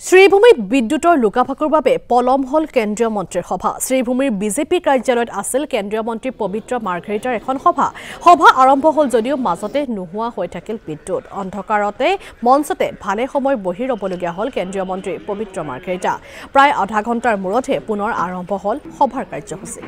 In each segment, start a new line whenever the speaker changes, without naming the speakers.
শ্ৰীভূমিত বিদ্যুতৰ লুকাভাকুৰ বাবে পলম হল কেন্দ্ৰীয় মন্ত্ৰীৰ সভা। শ্ৰীভূমিৰ বিজেপি কাৰ্যালয়ত আছিল কেন্দ্ৰীয় মন্ত্ৰী পবিত্ৰ মাৰ্ঘেৰিটাৰ এখন সভা আৰম্ভ হল যদিও মাজতে নোহোৱা হৈ থাকিল বিদ্যুৎ। অন্ধকাৰতে মঞ্চতে ভালে সময় বহি ৰবলগীয়া হল কেন্দ্ৰীয় মন্ত্ৰী পবিত্ৰ মাৰ্ঘেৰিটা। প্ৰায় আধা ঘণ্টাৰ মূৰতহে পুনৰ আৰম্ভ হল সভাৰ কাৰ্যসূচী।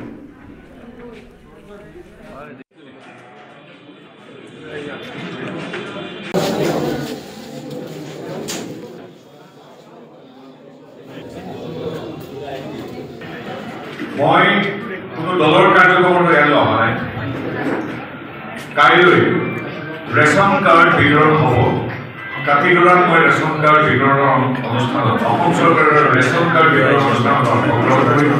মই কোনো দলৰ কাৰ্যক্ৰমত ইয়াত অহা নাই। কাইলৈ ৰেচন কাৰ্ড বিতৰণ হ'ব। কাতিগড়াত মই ৰেচন কাৰ্ড বিতৰণৰ অনুষ্ঠানত অসম চৰকাৰৰ ৰেচন কাৰ্ড বিতৰণ অনুষ্ঠানত অংশগ্ৰহণ কৰিম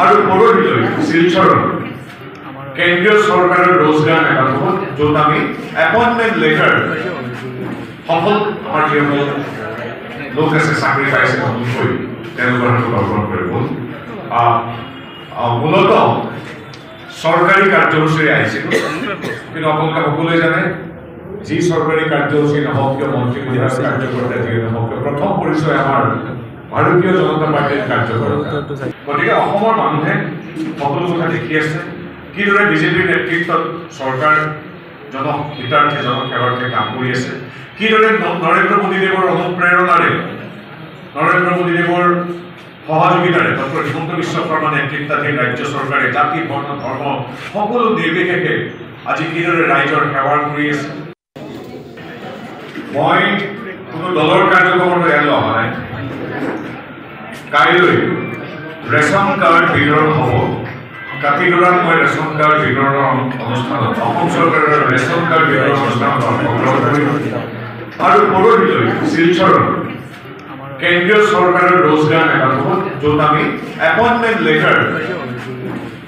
আৰু পৰহিলৈ শিলচৰত কেন্দ্ৰীয় চৰকাৰৰ ৰোজগাৰ মেলা হ'ব, য'ত আমি এপইণ্টমেণ্ট লেটাৰ সফল আমাৰ যিসকল লোক আছে চাকৰি পাইছে নতুনকৈ তেওঁলোকৰ হাতত অৰ্পণ কৰিব। মূলত চৰকাৰী কাৰ্যসূচীৰে আহিছিলোঁ, কিন্তু আপোনালোকে সকলোৱে জানে যি চৰকাৰী কাৰ্যসূচী নহওক কিয়, মন্ত্ৰী বিধায়ক কাৰ্যকৰ্তা যিয়ে নহওক কিয়, প্ৰথম পৰিচয় আমাৰ ভাৰতীয় জনতা পাৰ্টীৰ কাৰ্যকৰ্তা। গতিকে অসমৰ মানুহে সকলো কথা দেখি আছে, কিদৰে বিজেপিৰ নেতৃত্বত চৰকাৰ জনহিতাৰ্থে জনসেৱাৰ্থে কাম কৰি আছে, কিদৰে নৰেন্দ্ৰ মোদীদেৱৰ অনুপ্ৰেৰণাৰে নৰেন্দ্ৰ মোদীদেৱৰ সহযোগিতাৰে ডক্টৰ হিমন্ত বিশ্ব শৰ্মা নেতৃত্বাধীন ৰাজ্য চৰকাৰে জাতি বৰ্ণ ধৰ্ম সকলো নিৰ্বিশেষে আজি কিদৰে ৰাইজৰ সেৱা কৰি আছে। মই কোনো দলৰ কাৰ্যক্ৰমত ইয়াত অহা নাই। কাইলৈ ৰেচন কাৰ্ড বিতৰণ হ'ব। কাতিগড়াত মই ৰেচন কাৰ্ড বিতৰণৰ অনুষ্ঠানত অসম চৰকাৰৰ ৰেচন কাৰ্ড বিতৰণ অনুষ্ঠানত অংশগ্ৰহণ কৰিম আৰু পৰহিলৈ শিলচৰত কেন্দ্ৰীয় চৰকাৰৰ ৰোজগাৰ মেলা হ'ব, য'ত আমি এপইণ্টমেণ্ট লেটাৰ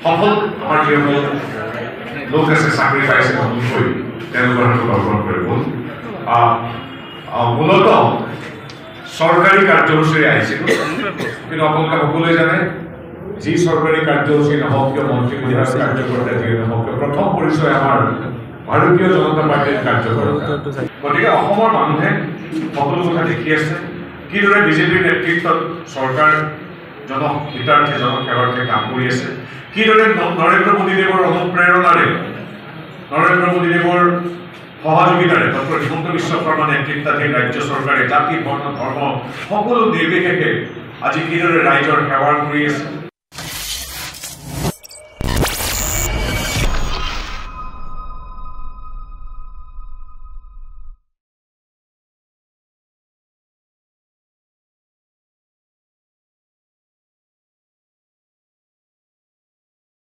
সফল আমাৰ যিসকল লোক আছে চাকৰি পাইছে নতুনকৈ তেওঁলোকৰ হাতত অৰ্পণ কৰিব। মূলত চৰকাৰী কাৰ্যসূচীৰে আহিছিলোঁ, কিন্তু আপোনালোকে সকলোৱে জানে যি চৰকাৰী কাৰ্যসূচী নহওক কিয়, মন্ত্ৰী বিধায়ক কাৰ্যকৰ্তা যিয়ে নহওক কিয়, প্ৰথম পৰিচয় আমাৰ ভাৰতীয় জনতা পাৰ্টীৰ কাৰ্যকৰ্তা। গতিকে অসমৰ মানুহে সকলো কথা দেখি আছে, কিদৰে বিজেপিৰ নেতৃত্বত চৰকাৰ জনহিতাৰ্থে জনসেৱাৰ্থে কাম কৰি আছে, কিদৰে নৰেন্দ্ৰ মোদীদেৱৰ অনুপ্ৰেৰণাৰে নৰেন্দ্ৰ মোদীদেৱৰ সহযোগিতাৰে ডক্টৰ হিমন্ত বিশ্ব শৰ্মা নেতৃত্বাধীন ৰাজ্য চৰকাৰে জাতি বৰ্ণ ধৰ্ম সকলো নিৰ্বিশেষে আজি কিদৰে ৰাইজৰ সেৱা কৰি আছে।